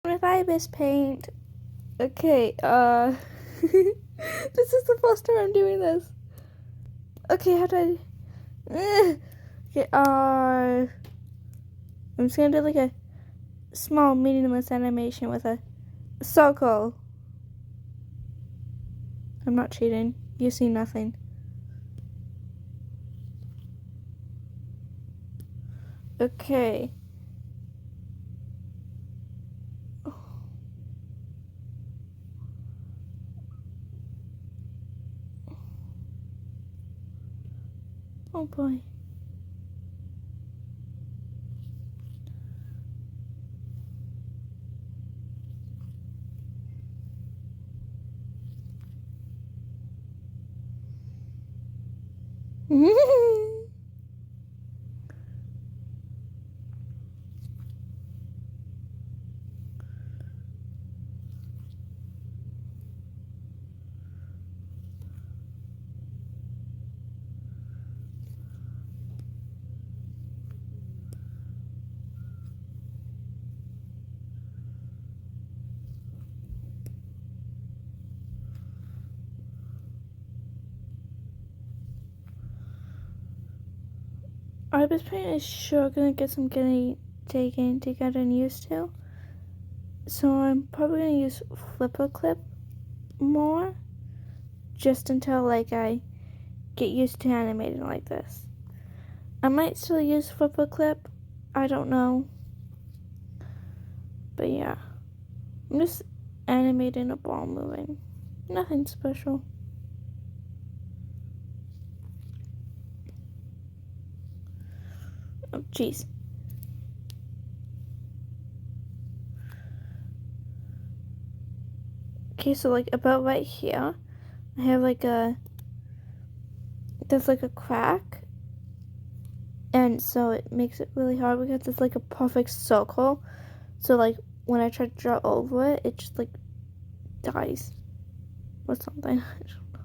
with ibis paint. Okay, this is the first time I'm doing this. Okay, how do I... Okay, I'm just gonna do like a small meaningless animation with a circle. I'm not cheating. You see nothing. Okay. Oh boy. Ibis paint is sure gonna get some getting to get used to. So I'm probably gonna use flipper clip more, just until like I get used to animating like this. I might still use flipper clip, I don't know. But yeah, I'm just animating a ball moving. Nothing special. Oh jeez. Okay, so like about right here, I have like there's like a crack, and so it makes it really hard because it's like a perfect circle. So like when I try to draw over it, it just like dies or something. I don't know.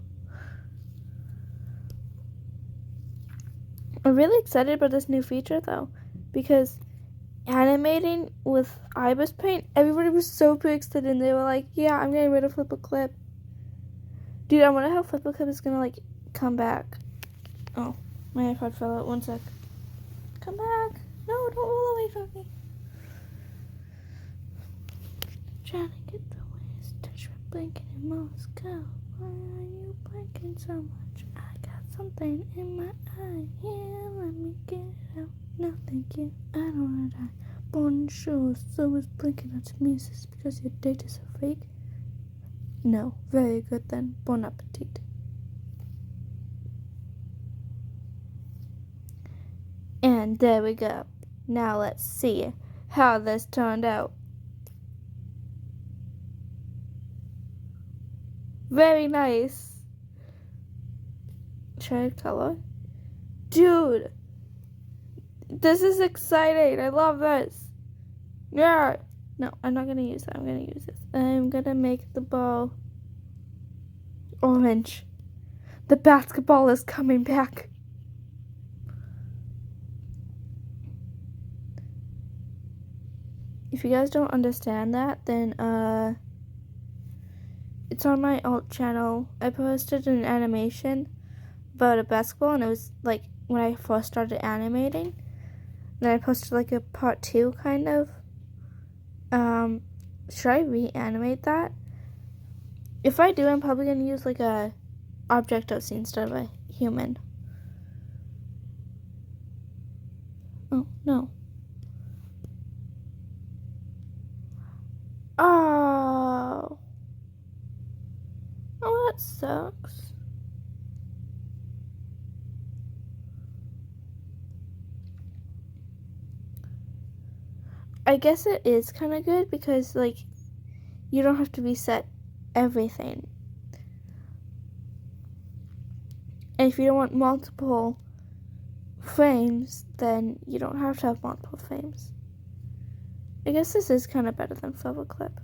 I'm really excited about this new feature though, because animating with ibis paint, everybody was super excited and they were like, yeah, I'm getting rid of flipper clip. Dude, I wonder how flipper clip is gonna like come back. Oh, my iPod fell out. 1 sec. Come back. No, don't roll away from me. Trying to get the waves, touch my blinking in Moscow. Why are you blinking so much? I got something in my eye. Yeah, let me get it out. No, thank you. I don't wanna die. Bonjour, so is blinking at music because your data is so fake? No, very good then. Bon appetit. And there we go. Now let's see how this turned out. Very nice. Should I color? Dude, this is exciting. I love this. Yeah. No, I'm not gonna use that. I'm gonna use this. I'm gonna make the ball orange. The basketball is coming back. If you guys don't understand that, then it's on my alt channel. I posted an animation about a basketball, and it was like when I first started animating. Then I posted like a part 2 kind of. Should I reanimate that? If I do, I'm probably gonna use like a object-o scene instead of a human. Oh no. Oh, that sucks. I guess it is kind of good because like you don't have to reset everything. And if you don't want multiple frames, then you don't have to have multiple frames. I guess this is kind of better than flipper clip.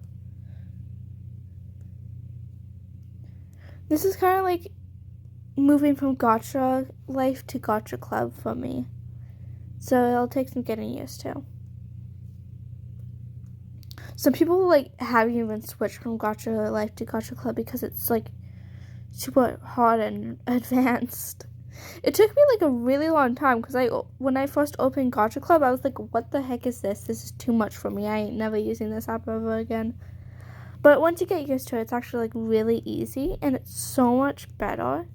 This is kind of like moving from gacha life to gacha club for me. So it'll take some getting used to. Some people like haven't even switched from Gacha Life to Gacha Club because it's like super hard and advanced. It took me like a really long time because when I first opened Gacha Club, I was like, what the heck is this? This is too much for me. I ain't never using this app ever again. But once you get used to it, it's actually like really easy and it's so much better.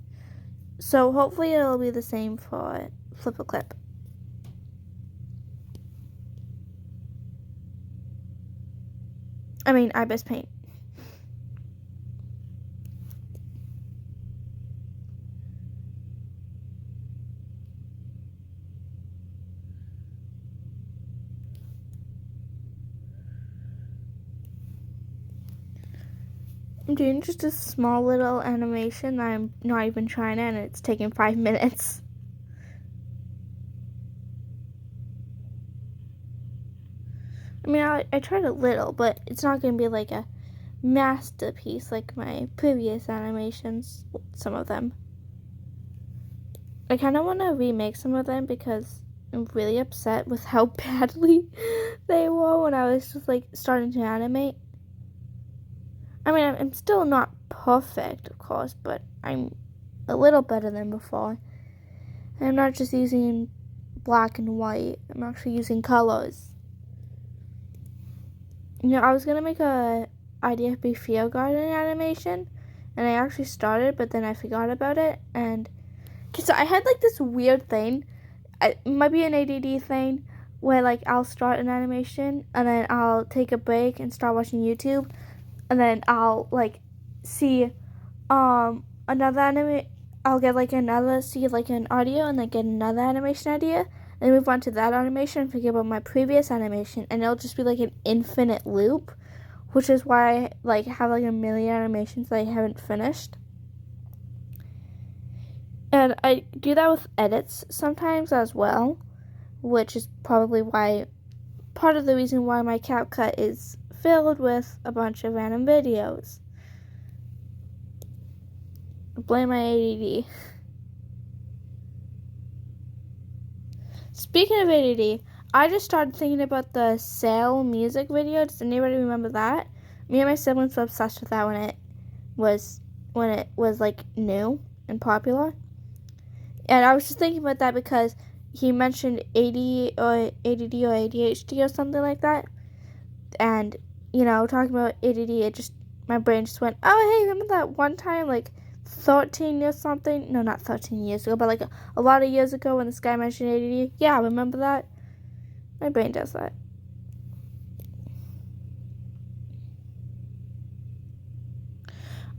So hopefully it'll be the same for Flip a Clip. I mean, Ibis Paint. I'm doing just a small little animation that I'm not even trying it, and it's taking 5 minutes. I mean, I tried a little, but it's not going to be like a masterpiece like my previous animations, some of them. I kind of want to remake some of them because I'm really upset with how badly they were when I was just like starting to animate. I mean, I'm still not perfect, of course, but I'm a little better than before. I'm not just using black and white. I'm actually using colors. You know, I was going to make a IDFB Field Garden animation, and I actually started, but then I forgot about it. And so I had like this weird thing. It might be an ADD thing where like I'll start an animation, and then I'll take a break and start watching YouTube. And then I'll like see another I'll get like see like an audio and then get another animation idea, and move on to that animation and forget about my previous animation, and it'll just be like an infinite loop, which is why I like have like a million animations that I haven't finished. And I do that with edits sometimes as well, which is probably why part of the reason why my CapCut is filled with a bunch of random videos. Blame my ADD. Speaking of ADD, I just started thinking about the Sail music video. Does anybody remember that? Me and my siblings were obsessed with that when it was like new and popular. And I was just thinking about that because he mentioned ADD or ADHD or something like that. And you know, talking about ADD, my brain just went, oh, hey, remember that one time, like, 13 years something? No, not 13 years ago, but, like, a lot of years ago when this guy mentioned ADD? Yeah, remember that? My brain does that.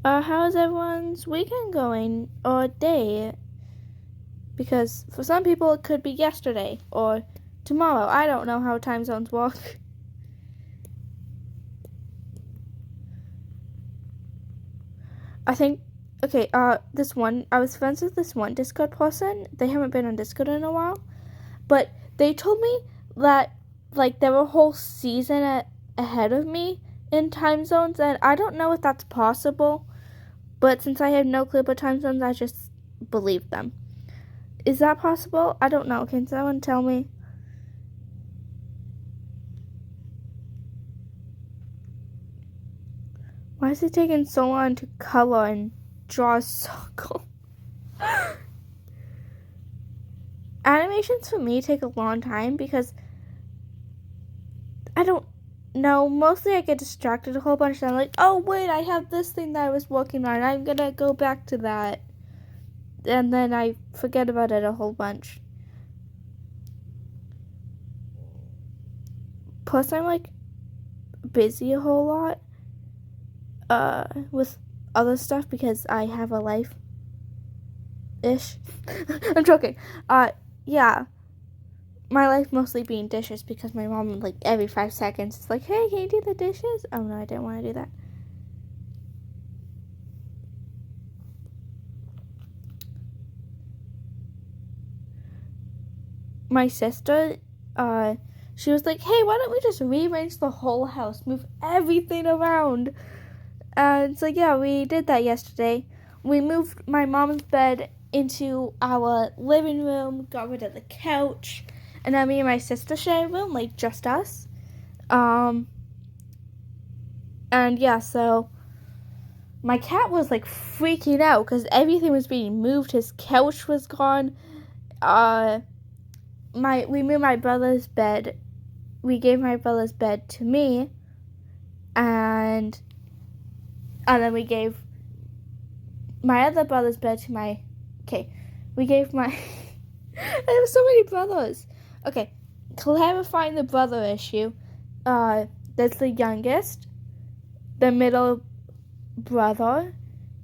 How's everyone's weekend going? Or day? Because for some people, it could be yesterday or tomorrow. I don't know how time zones work. I think, okay, I was friends with this one Discord person. They haven't been on Discord in a while. But they told me that, like, they were a whole season ahead of me in time zones. And I don't know if that's possible. But since I have no clue about time zones, I just believe them. Is that possible? I don't know. Can someone tell me? Why is it taking so long to color and draw a circle? Animations for me take a long time because I don't know. Mostly I get distracted a whole bunch and I'm like, oh wait, I have this thing that I was working on. I'm gonna go back to that. And then I forget about it a whole bunch. Plus I'm like busy a whole lot. With other stuff because I have a life-ish. I'm joking. Yeah. My life mostly being dishes because my mom, like, every 5 seconds is like, hey, can you do the dishes? Oh, no, I didn't want to do that. My sister, she was like, hey, why don't we just rearrange the whole house, move everything around? And so, yeah, we did that yesterday. We moved my mom's bed into our living room, got rid of the couch, and now me and my sister share a room, like just us. And yeah, so my cat was like freaking out because everything was being moved. His couch was gone. We moved my brother's bed. We gave my brother's bed to me, and then we gave my other brother's bed to my. Okay, we gave my. I have so many brothers. Okay, clarifying the brother issue. That's the youngest, the middle brother,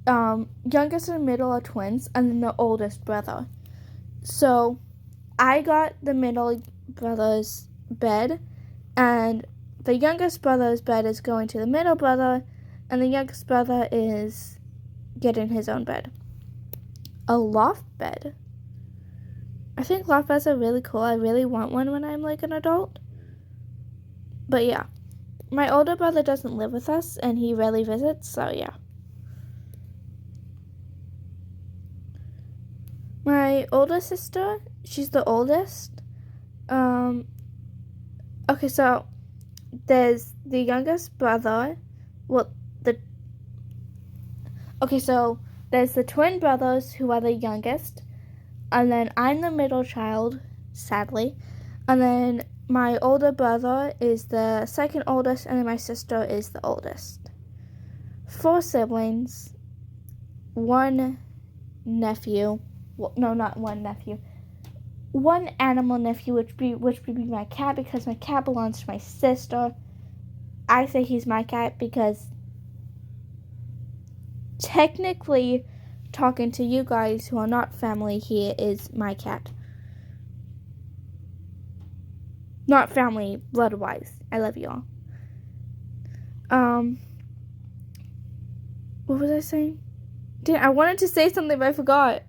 youngest and middle are twins, and then the oldest brother. So I got the middle brother's bed, and the youngest brother's bed is going to the middle brother, and the youngest brother is getting his own bed. A loft bed. I think loft beds are really cool. I really want one when I'm like an adult. But yeah, my older brother doesn't live with us, and he rarely visits, so yeah. My older sister, she's the oldest. Okay, so there's the youngest brother. So there's the twin brothers who are the youngest, and then I'm the middle child, sadly, and then my older brother is the second oldest, and then my sister is the oldest. 4 siblings, 1 nephew. Well, no, not 1 nephew. 1 animal nephew, which would be my cat, because my cat belongs to my sister. I say he's my cat because technically, talking to you guys who are not family, he is my cat. Not family, blood-wise. I love you all. What was I saying? I wanted to say something, but I forgot.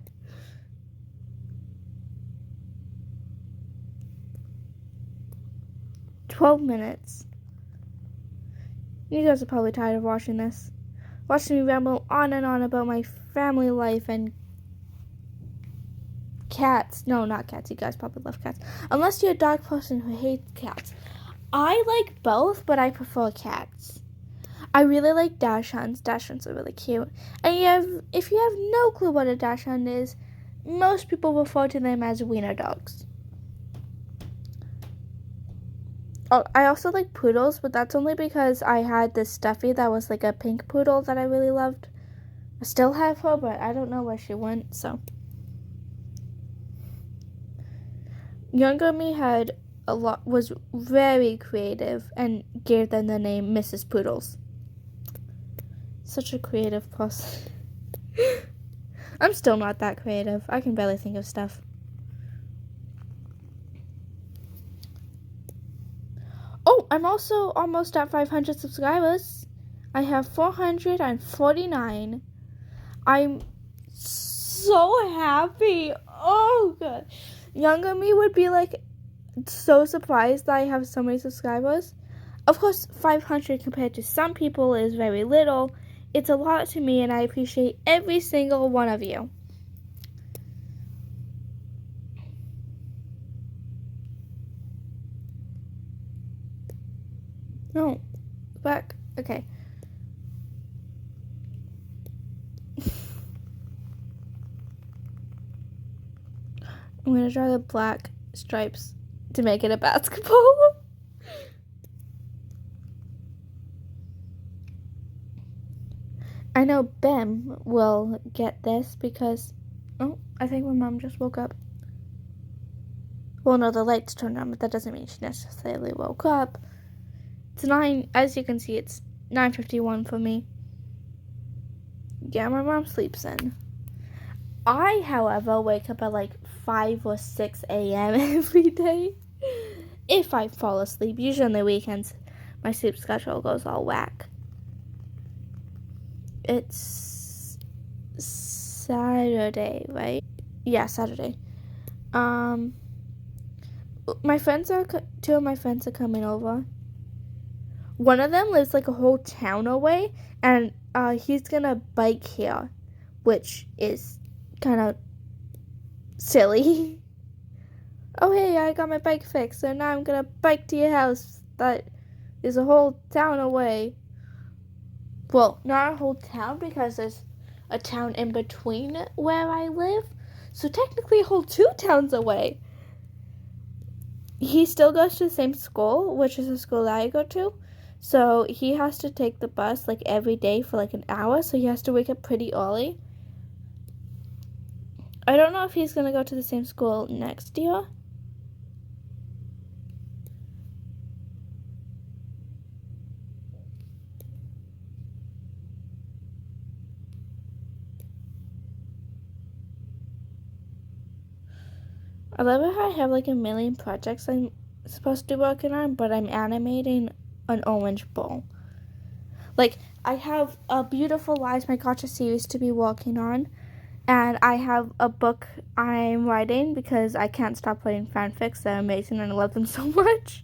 "12 minutes. You guys are probably tired of watching this. Watching me ramble on and on about my family life and cats. No, not cats. You guys probably love cats. Unless you're a dog person who hates cats. I like both, but I prefer cats. I really like dachshunds. Dachshunds are really cute. And if you have no clue what a dachshund is, most people refer to them as wiener dogs. Oh, I also like poodles, but that's only because I had this stuffy that was like a pink poodle that I really loved. I still have her, but I don't know where she went, so. Younger me was very creative and gave them the name Mrs. Poodles. Such a creative person. I'm still not that creative. I can barely think of stuff. Oh, I'm also almost at 500 subscribers. I have 449. I'm so happy. Oh, God. Younger me would be like so surprised that I have so many subscribers. Of course, 500 compared to some people is very little. It's a lot to me, and I appreciate every single one of you. No, back. Okay. I'm gonna draw the black stripes to make it a basketball. I know Bem will get this because, oh, I think my mom just woke up. Well, no, the lights turned on, but that doesn't mean she necessarily woke up. It's 9, as you can see, it's 9:51 for me. Yeah, my mom sleeps in. I, however, wake up at like 5 or 6 a.m. every day. If I fall asleep, usually on the weekends, my sleep schedule goes all whack. It's Saturday, right? Yeah, Saturday. Two of my friends are coming over. One of them lives like a whole town away, and he's gonna bike here, which is kind of silly. Oh, hey, I got my bike fixed, so now I'm gonna bike to your house that is a whole town away. well, not a whole town because there's a town in between where I live. So technically a whole 2 towns away. He still goes to the same school, which is the school that I go to. So he has to take the bus like every day for like an hour. So he has to wake up pretty early. I don't know if he's going to go to the same school next year. I love how I have like a million projects I'm supposed to be working on, but I'm animating an orange bull. Like, I have a beautiful Lies My Gotcha series to be working on, and I have a book I'm writing because I can't stop writing fanfics. They're amazing and I love them so much.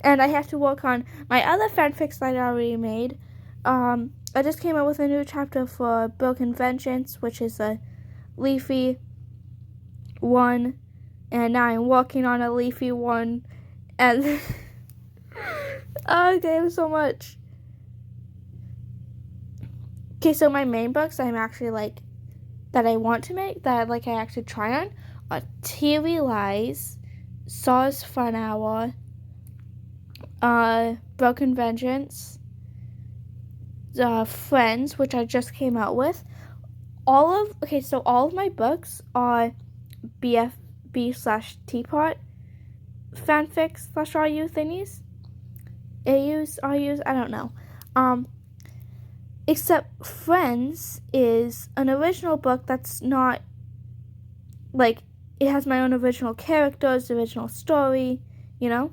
And I have to work on my other fanfics that I already made. I just came out with a new chapter for Broken Vengeance, which is a leafy one, and now I'm working on a leafy one, and oh, okay, so much. Okay, so my main books I'm actually like that I want to make that like I actually try on are TV Lies, Saw's Fun Hour, Broken Vengeance, Friends, which I just came out with. All of my books are BFB/Teapot fanfics/RU thingies. AUs, RUs, I don't know. Except Friends is an original book that's not, like, it has my own original characters, original story, you know?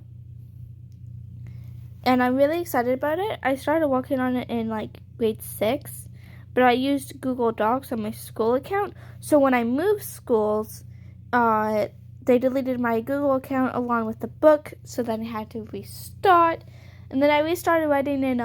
And I'm really excited about it. I started working on it in, like, grade 6, but I used Google Docs on my school account. So when I moved schools, they deleted my Google account along with the book, so then I had to restart. And then I restarted writing in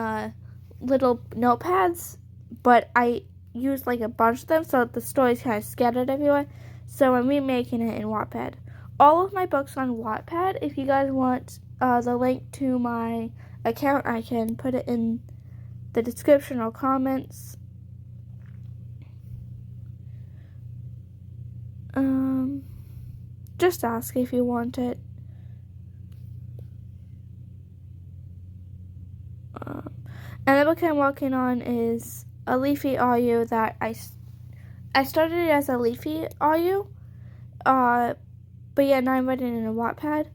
little notepads, but I used like a bunch of them, so the story's kind of scattered everywhere. So I'm remaking it in Wattpad. All of my books on Wattpad. If you guys want the link to my account, I can put it in the description or comments. Just ask if you want it. And the book I'm working on is a leafy RU that I started it as a leafy RU, but yeah, now I'm writing it in a Wattpad.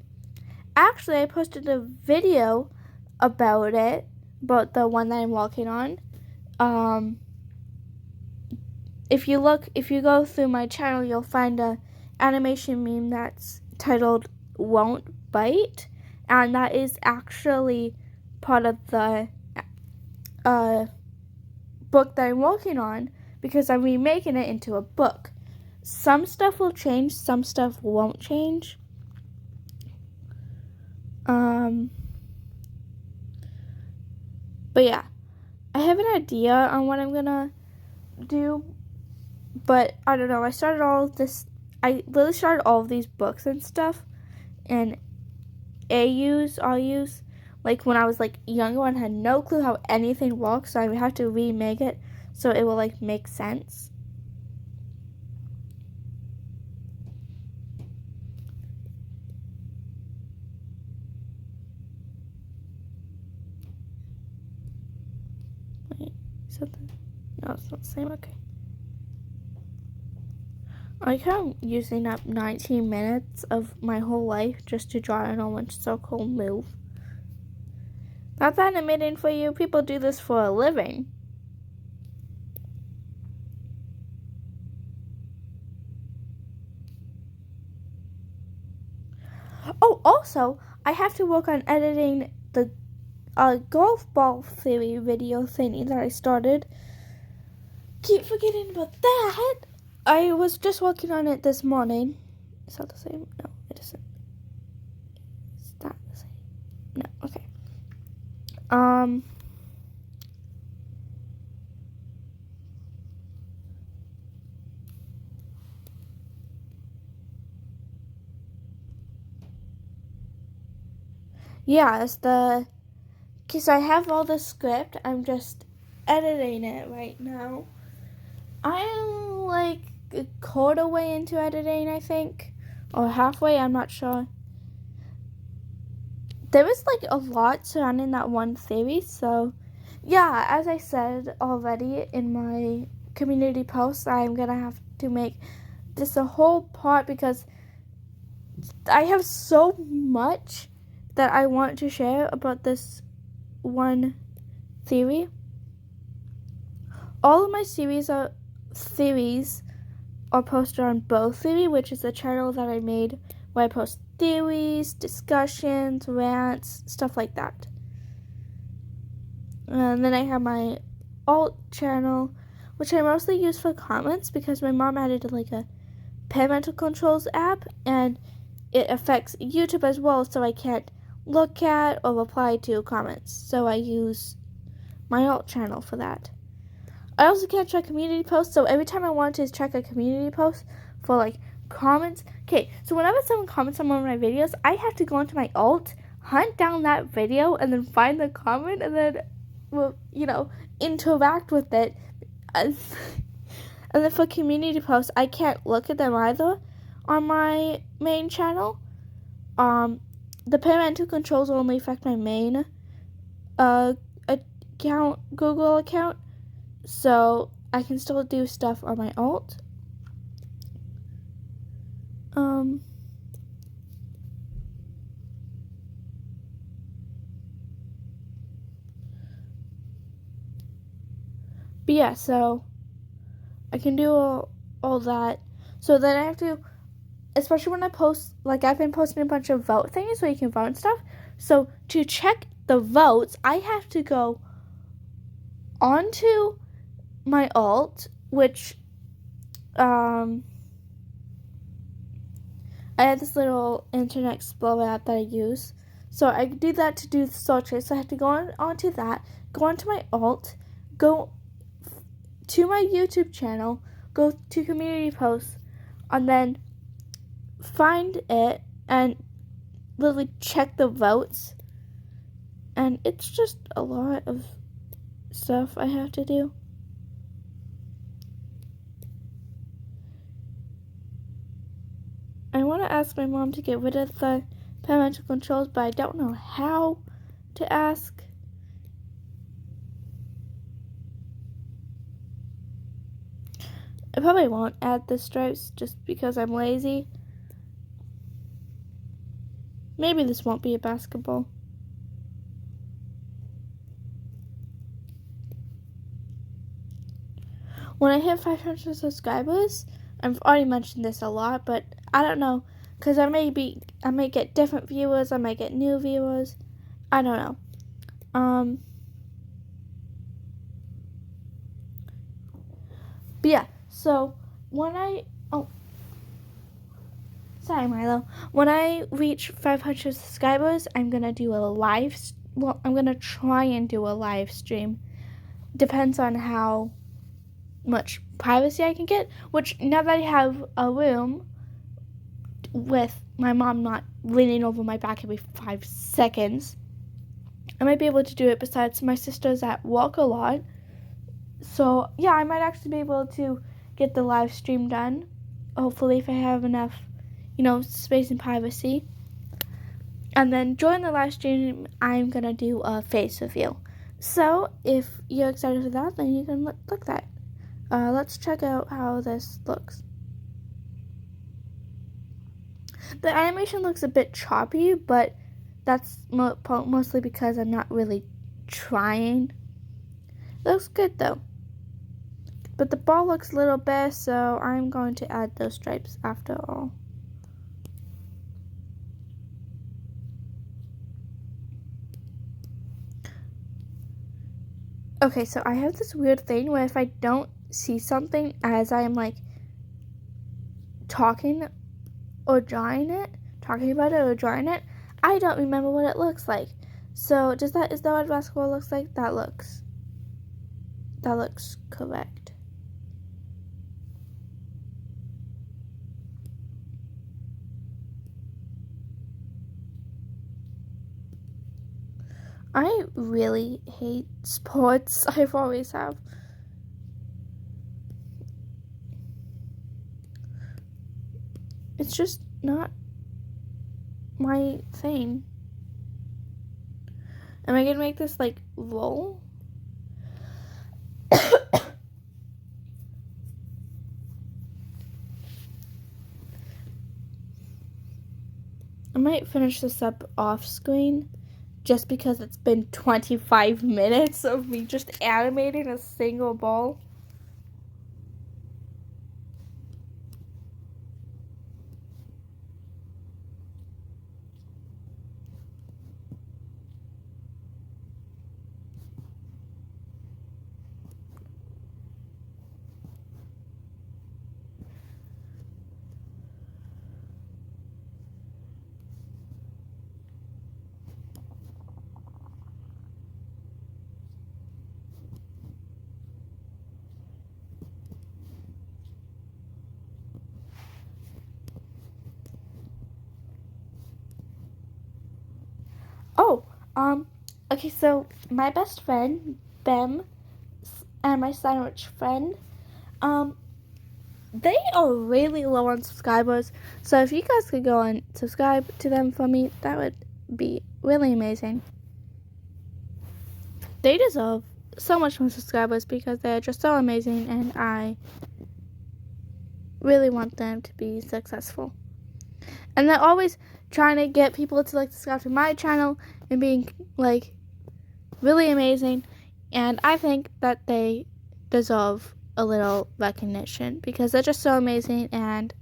Actually, I posted a video about it, about the one that I'm working on. If you go through my channel, you'll find a animation meme that's titled "Won't Bite," and that is actually part of the book that I'm working on because I'm remaking it into a book. Some stuff will change, some stuff won't change. But yeah, I have an idea on what I'm gonna do, but I don't know. I literally started all of these books and stuff, and AUs, RUs, like when I was like younger and had no clue how anything works, so I would have to remake it so it will like make sense. Wait, something? No, it's not the same. Okay. I like how I'm using up 19 minutes of my whole life just to draw an orange circle move. Not that animating for you. People do this for a living. Oh, also, I have to work on editing the golf ball theory video thingy that I started. Keep forgetting about that. I was just working on it this morning. Is that the same? No, it isn't. Is that the same? No, okay. Yeah, it's the... Okay, so I have all the script. I'm just editing it right now. I'm like a quarter way into editing, I think, or halfway, I'm not sure. There was like a lot surrounding that one theory, so yeah, as I said already in my community post, I'm gonna have to make this a whole part because I have so much that I want to share about this one theory. All of my theories are posted on Bow Theory, which is a channel that I made where I post theories, discussions, rants, stuff like that. And then I have my alt channel, which I mostly use for comments because my mom added like a parental controls app and it affects YouTube as well, so I can't look at or reply to comments. So I use my alt channel for that. I also can't check community posts, so every time I want to check a community post for like comments, okay, so whenever someone comments on one of my videos, I have to go into my alt, hunt down that video, and then find the comment, and then, well, interact with it. And then for community posts, I can't look at them either on my main channel. The parental controls only affect my main account, Google account, so I can still do stuff on my alt. But yeah, so I can do all that. So then I have to, especially when I post, like I've been posting a bunch of vote things where you can vote and stuff. So to check the votes, I have to go onto my alt, which I have this little Internet Explorer app that I use. So I do that to do the searches. So I have to go onto that, go onto my alt, go to my YouTube channel, go to community posts, and then find it and literally check the votes. And it's just a lot of stuff I have to do. I want to ask my mom to get rid of the parental controls, but I don't know how to ask. I probably won't add the stripes just because I'm lazy. Maybe this won't be a basketball. When I hit 500 subscribers, I've already mentioned this a lot, but I don't know, because I may get different viewers, I might get new viewers, I don't know. But yeah, so when when I reach 500 subscribers, I'm gonna do I'm gonna try and do a live stream. Depends on how much privacy I can get, which now that I have a room with my mom not leaning over my back every 5 seconds, I might be able to do it. Besides, my sister's at work a lot, so yeah, I might actually be able to get the live stream done, hopefully, if I have enough space and privacy. And then during the live stream, I'm gonna do a face reveal. So if you're excited for that, then you can look at that. Let's check out how this looks. The animation looks a bit choppy, but that's mostly because I'm not really trying. It looks good though. But the ball looks a little bare, so I'm going to add those stripes after all. Okay, so I have this weird thing where if I don't see something as I'm like talking about it or drawing it, I don't remember what it looks like. So is that what basketball looks like? That looks correct. I really hate sports. I've always have. It's just not my thing. Am I gonna make this like roll? I might finish this up off screen just because it's been 25 minutes of me just animating a single ball. Oh, okay, so my best friend, Bem, and my sandwich friend, they are really low on subscribers, so if you guys could go and subscribe to them for me, that would be really amazing. They deserve so much more subscribers because they're just so amazing, and I really want them to be successful. And they're always trying to get people to like subscribe to my channel and being like really amazing, and I think that they deserve a little recognition because they're just so amazing. And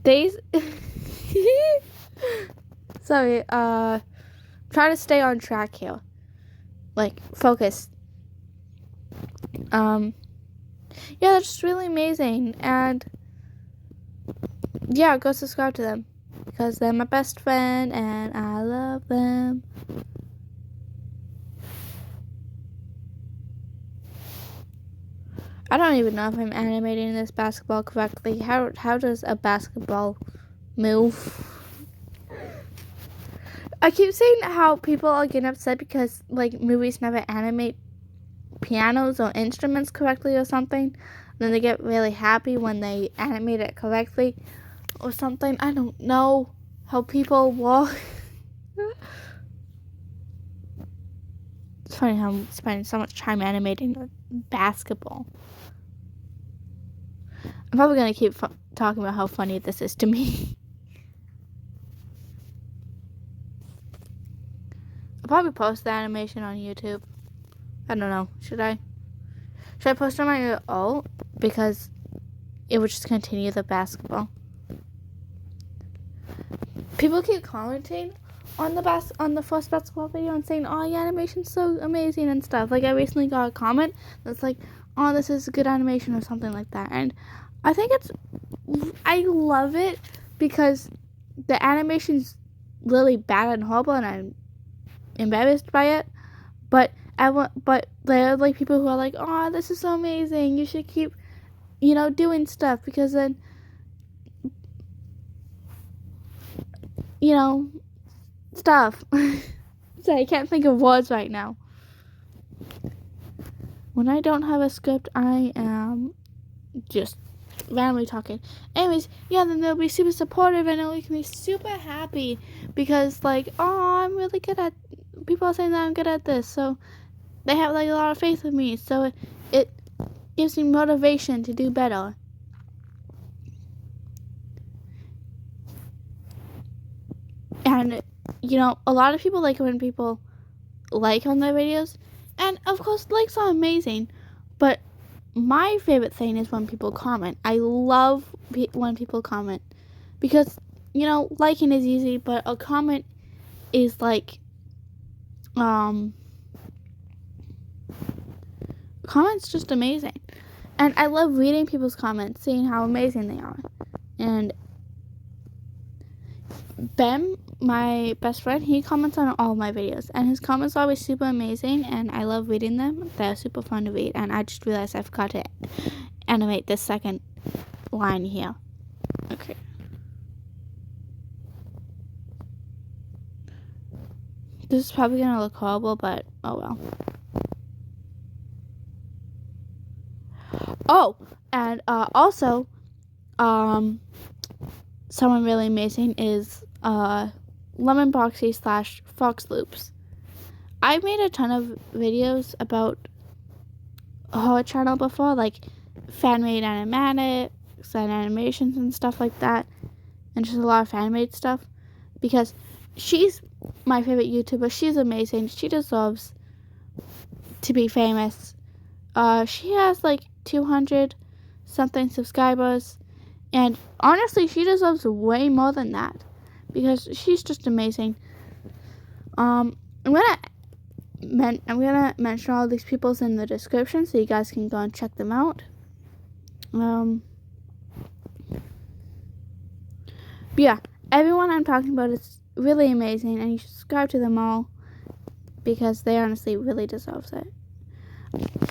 they sorry, try to stay on track here, like focus. Yeah, they're just really amazing, and yeah, go subscribe to them because they're my best friend and I love them. I don't even know if I'm animating this basketball correctly. How does a basketball move? I keep saying how people are getting upset because like movies never animate pianos or instruments correctly or something. Then they get really happy when they animate it correctly or something. I don't know how people walk. It's funny how I'm spending so much time animating basketball. I'm probably going to keep talking about how funny this is to me. I'll probably post the animation on YouTube. I don't know. Should I? Should I post it on my own? Because it would just continue the basketball. People keep commenting on the first basketball video and saying, "Oh, your animation's so amazing" and stuff. Like I recently got a comment that's like, "Oh, this is a good animation" or something like that. And I think I love it because the animation's really bad and horrible, and I'm embarrassed by it. But there are like people who are like, "Oh, this is so amazing. You should keep, doing stuff because then, stuff." So I can't think of words right now. When I don't have a script, I am just randomly talking. Anyways, yeah, then they'll be super supportive and it'll make me super happy because like, oh, I'm really good at, people are saying that I'm good at this, so they have like a lot of faith in me, so it gives me motivation to do better. And a lot of people like when people like on their videos, and of course likes are amazing, but my favorite thing is when people comment. I love when people comment because liking is easy, but a comment is like comments just amazing, and I love reading people's comments, seeing how amazing they are. And Ben, my best friend, he comments on all my videos, and his comments are always super amazing, and I love reading them. They're super fun to read, and I just realized I forgot to animate this second line here. Okay. This is probably gonna look horrible, but oh well. Oh, and also, someone really amazing is Lemon Boxy / Fox Loops. I've made a ton of videos about her channel before, like fan-made animatics and animations and stuff like that, and just a lot of fan-made stuff, because she's my favorite YouTuber. She's amazing. She deserves to be famous. She has like 200 something subscribers, and honestly, she deserves way more than that, because she's just amazing. I'm gonna mention all these people's in the description so you guys can go and check them out. But yeah, everyone I'm talking about is really amazing, and you should subscribe to them all because they honestly really deserve it.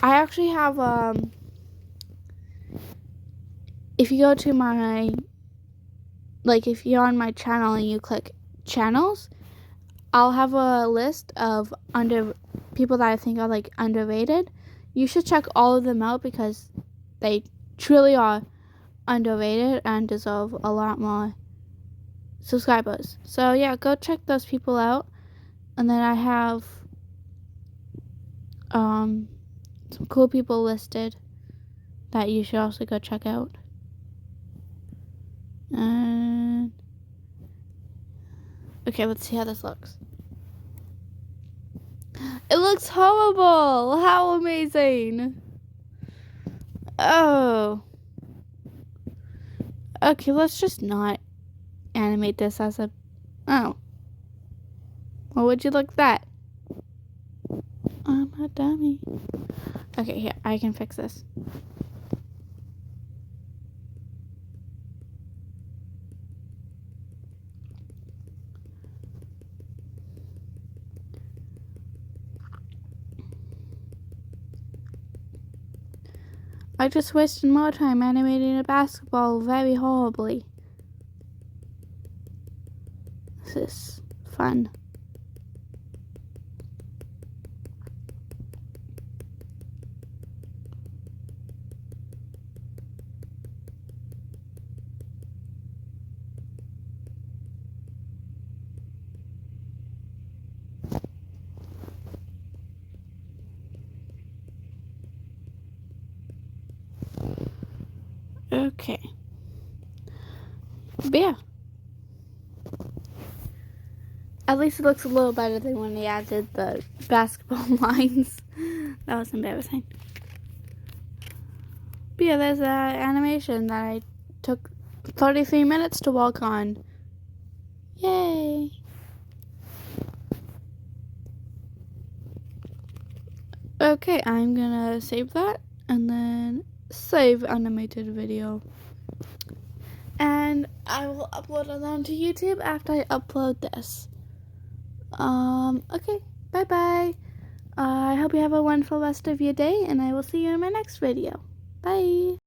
I actually have if you go to my, like, if you're on my channel and you click channels, I'll have a list of people that I think are like underrated. You should check all of them out because they truly are underrated and deserve a lot more subscribers. So yeah, go check those people out. And then I have some cool people listed that you should also go check out. And okay, let's see how this looks. It looks horrible! How amazing! Oh. Okay, let's just not animate this as a... Oh. Well, would you look at that? I'm a dummy. Okay, here, I can fix this. I just wasted more time animating a basketball very horribly. This is fun. Okay. But yeah. At least it looks a little better than when they added the basketball lines. That was embarrassing. But yeah, there's that animation that I took 33 minutes to walk on. Yay! Okay, I'm gonna save that and then save animated video. And I will upload it onto YouTube after I upload this. Okay, bye-bye. I hope you have a wonderful rest of your day, and I will see you in my next video. Bye!